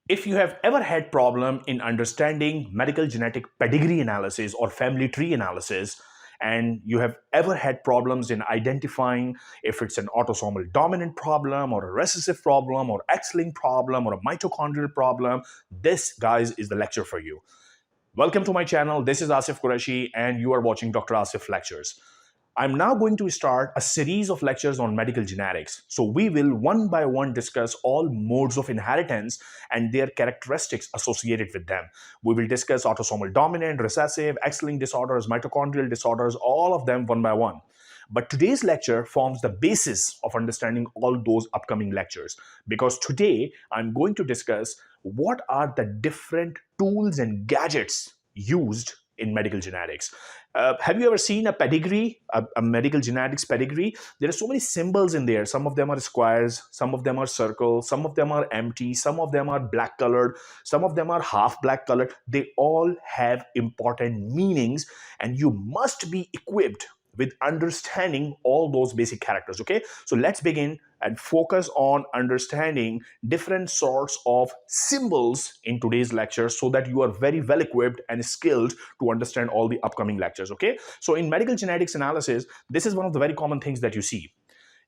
If you have ever had problem in understanding medical genetic pedigree analysis or family tree analysis, and you have ever had problems in identifying if it's an autosomal dominant problem or a recessive problem or X-linked problem or a mitochondrial problem, this, guys, is the lecture for you. Welcome to my channel. This is Asif Qureshi, and you are watching Dr. Asif Lectures. I'm now going to start a series of lectures on medical genetics. So we will one by one discuss all modes of inheritance and their characteristics associated with them. We will discuss autosomal dominant, recessive, X-linked disorders, mitochondrial disorders, all of them one by one. But today's lecture forms the basis of understanding all those upcoming lectures, because today I'm going to discuss what are the different tools and gadgets used in medical genetics. Have you ever seen a pedigree, a medical genetics pedigree? There are so many symbols in there. Some of them are squares, some of them are circles, some of them are empty, some of them are black colored, some of them are half black colored. They all have important meanings, and you must be equipped with understanding all those basic characters. Okay, so let's begin and focus on understanding different sorts of symbols in today's lecture so that you are very well equipped and skilled to understand all the upcoming lectures. Okay, so in medical genetics analysis, this is one of the very common things that you see.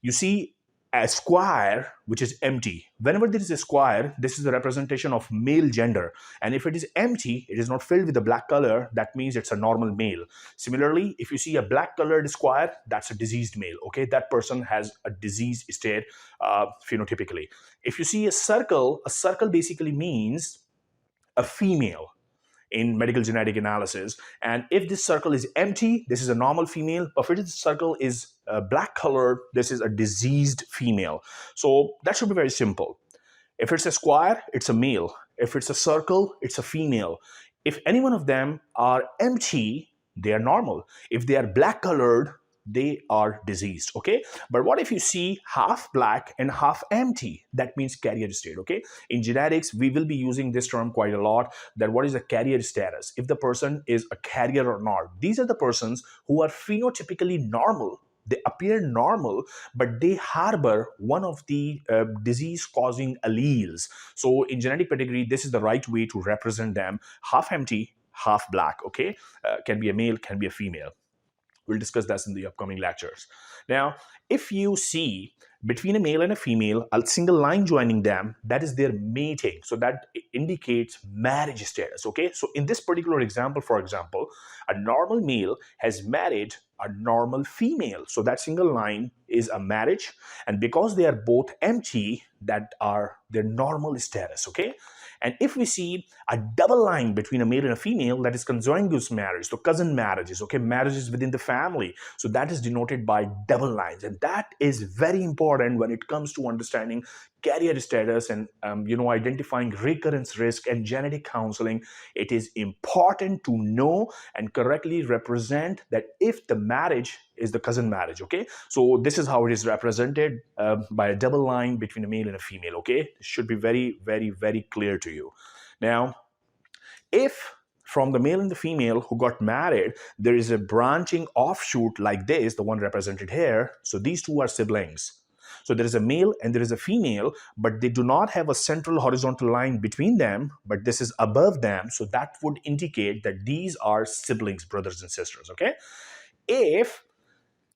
You see a square which is empty. Whenever there is a square, this is the representation of male gender, and if it is empty, it is not filled with a black color, that means it's a normal male. Similarly, if you see a black colored square, that's a diseased male. Okay, that person has a disease state phenotypically. If you see a circle basically means a female in medical genetic analysis. And if this circle is empty, this is a normal female. But if this circle is black colored, this is a diseased female. So that should be very simple. If it's a square, it's a male. If it's a circle, it's a female. If any one of them are empty, they are normal. If they are black colored, they are diseased. Okay, but what if you see half black and half empty? That means carrier state. Okay, in genetics we will be using this term quite a lot, that what is a carrier status, if the person is a carrier or not. These are the persons who are phenotypically normal, they appear normal, but they harbor one of the disease causing alleles. So in genetic pedigree, this is the right way to represent them: half empty, half black. Okay, can be a male, can be a female. We'll discuss this in the upcoming lectures. Now, if you see between a male and a female, a single line joining them, that is their mating. So that indicates marriage status. Okay, so in this particular example, for example, a normal male has married a normal female. So that single line is a marriage. And because they are both empty, that are their normal status. Okay. And if we see a double line between a male and a female, that is consanguineous marriage, so cousin marriages, okay, marriages within the family. So that is denoted by double lines. And that is very important when it comes to understanding carrier status and identifying recurrence risk and genetic counseling. It is important to know and correctly represent that if the marriage is the cousin marriage. Okay, so this is how it is represented by a double line between a male and a female. Okay, it should be very, very, very clear to you. Now, if from the male and the female who got married, there is a branching offshoot like this, the one represented here, so these two are siblings. So there is a male and there is a female, but they do not have a central horizontal line between them, but this is above them. So that would indicate that these are siblings, brothers and sisters. Okay, if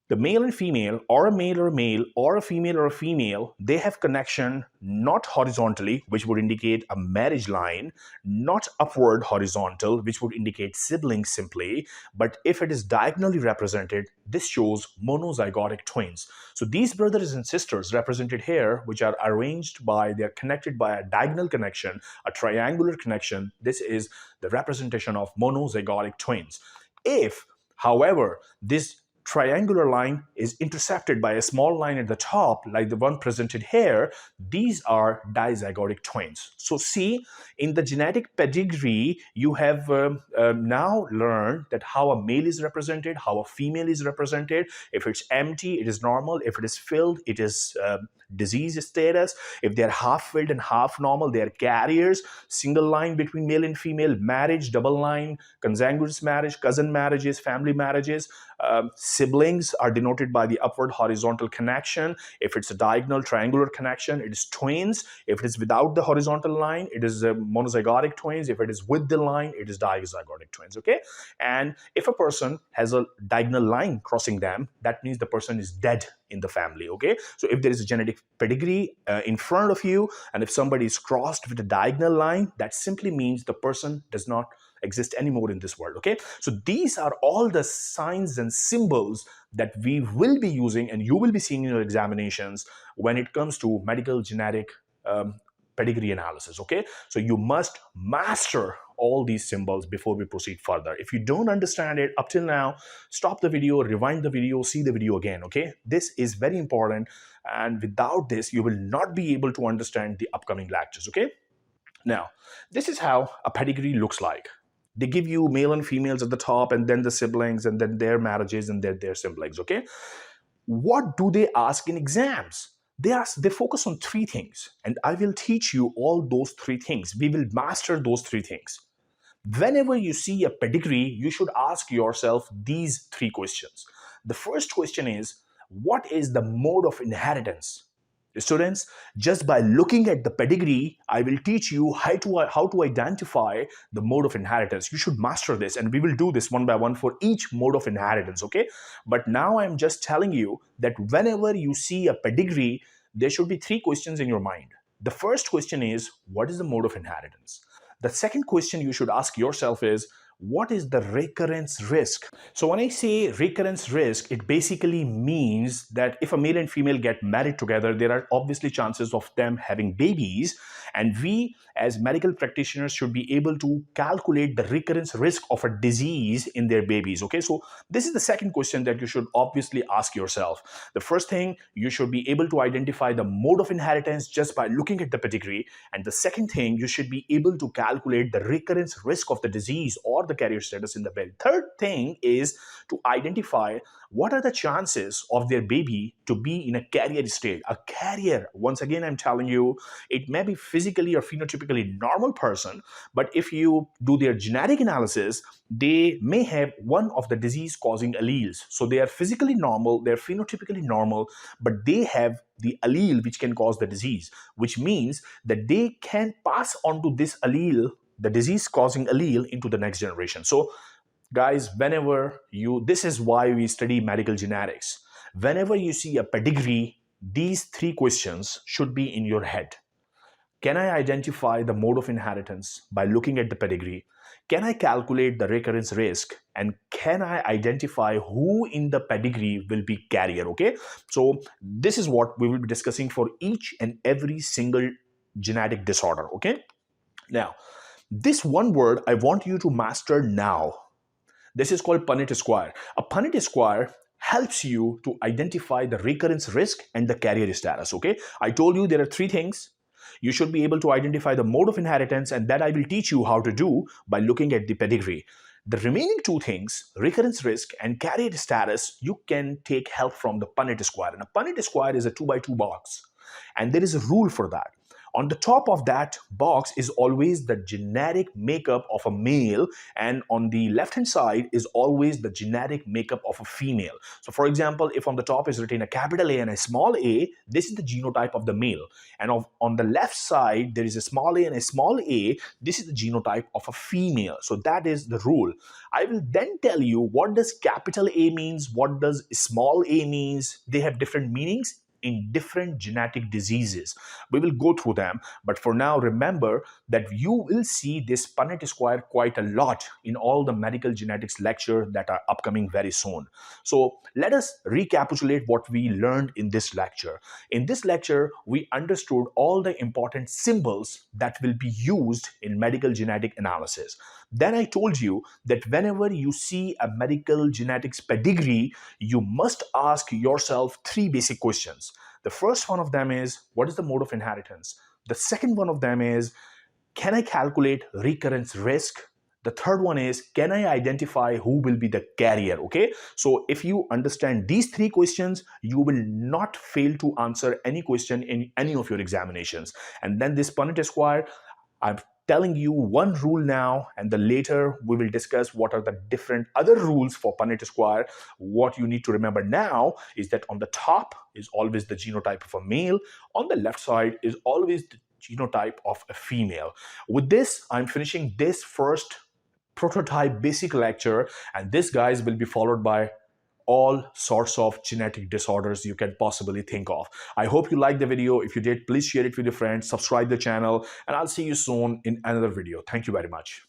the male and female, or a male or a male, or a female, they have connection not horizontally, which would indicate a marriage line, not upward horizontal, which would indicate siblings simply, but if it is diagonally represented, this shows monozygotic twins. So these brothers and sisters represented here, which are arranged by, they're connected by a diagonal connection, a triangular connection, this is the representation of monozygotic twins. If, however, this triangular line is intercepted by a small line at the top, like the one presented here, these are dizygotic twins. So see, in the genetic pedigree, you have now learned that how a male is represented, how a female is represented. If it's empty, it is normal. If it is filled, it is disease status. If they're half filled and half normal, they're carriers. Single line between male and female, marriage, double line, consanguineous marriage, cousin marriages, family marriages. Siblings are denoted by the upward horizontal connection. If it's a diagonal triangular connection, it is twins. If it is without the horizontal line, it is monozygotic twins. If it is with the line, it is dizygotic twins. Okay, and if a person has a diagonal line crossing them, that means the person is dead in the family. Okay, so if there is a genetic pedigree in front of you, and if somebody is crossed with a diagonal line, that simply means the person does not exist anymore in this world. Okay, so these are all the signs and symbols that we will be using and you will be seeing in your examinations when it comes to medical genetic pedigree analysis. Okay, so you must master all these symbols before we proceed further. If you don't understand it up till now, stop the video, rewind the video, see the video again. Okay, this is very important, and without this you will not be able to understand the upcoming lectures. Okay, now this is how a pedigree looks like. They give you male and females at the top, and then the siblings, and then their marriages, and then their siblings. Okay, what do they ask in exams? They focus on three things, and I will teach you all those three things. We will master those three things. Whenever you see a pedigree, you should ask yourself these three questions. The first question is, what is the mode of inheritance? Students, just by looking at the pedigree, I will teach you how to identify the mode of inheritance. You should master this, and we will do this one by one for each mode of inheritance, okay? But now I'm just telling you that whenever you see a pedigree, there should be three questions in your mind. The first question is, what is the mode of inheritance? The second question you should ask yourself is, what is the recurrence risk? So when I say recurrence risk, it basically means that if a male and female get married together, there are obviously chances of them having babies, and we as medical practitioners should be able to calculate the recurrence risk of a disease in their babies. Okay, so this is the second question that you should obviously ask yourself. The first thing, you should be able to identify the mode of inheritance just by looking at the pedigree, and the second thing, you should be able to calculate the recurrence risk of the disease or the carrier status in the bed. Third thing is to identify what are the chances of their baby to be in a carrier state. A carrier, once again I'm telling you, it may be physically or phenotypically normal person, but if you do their genetic analysis, they may have one of the disease causing alleles. So they are physically normal, they're phenotypically normal, but they have the allele which can cause the disease, which means that they can pass on to this allele, the disease causing allele, into the next generation. So guys, this is why we study medical genetics. Whenever you see a pedigree, these three questions should be in your head. Can I identify the mode of inheritance by looking at the pedigree? Can I calculate the recurrence risk? And can I identify who in the pedigree will be carrier? Okay, so this is what we will be discussing for each and every single genetic disorder. Okay, now this one word I want you to master now. This is called Punnett Square. A Punnett Square helps you to identify the recurrence risk and the carrier status. Okay, I told you there are three things. You should be able to identify the mode of inheritance, and that I will teach you how to do by looking at the pedigree. The remaining two things, recurrence risk and carrier status, you can take help from the Punnett Square. And a Punnett Square is a 2x2 box, and there is a rule for that. On the top of that box is always the genetic makeup of a male, and on the left-hand side is always the genetic makeup of a female. So for example, if on the top is written a capital A and a small a, this is the genotype of the male. And on the left side, there is a small a and a small a, this is the genotype of a female. So that is the rule. I will then tell you what does capital A means, what does small a means. They have different meanings in different genetic diseases. We will go through them, but for now, remember that you will see this Punnett Square quite a lot in all the medical genetics lecture that are upcoming very soon. So let us recapitulate what we learned in this lecture. In this lecture, we understood all the important symbols that will be used in medical genetic analysis. Then I told you that whenever you see a medical genetics pedigree, you must ask yourself three basic questions. The first one of them is, what is the mode of inheritance? The second one of them is, can I calculate recurrence risk? The third one is, can I identify who will be the carrier? Okay, so if you understand these three questions, you will not fail to answer any question in any of your examinations. And then this Punnett Square, I'm telling you one rule now, and then later we will discuss what are the different other rules for Punnett Square. What you need to remember now is that on the top is always the genotype of a male, on the left side is always the genotype of a female. With this, I'm finishing this first prototype basic lecture, and this, guys, will be followed by all sorts of genetic disorders you can possibly think of. I hope you liked the video. If you did, please share it with your friends, subscribe the channel, and I'll see you soon in another video. Thank you very much.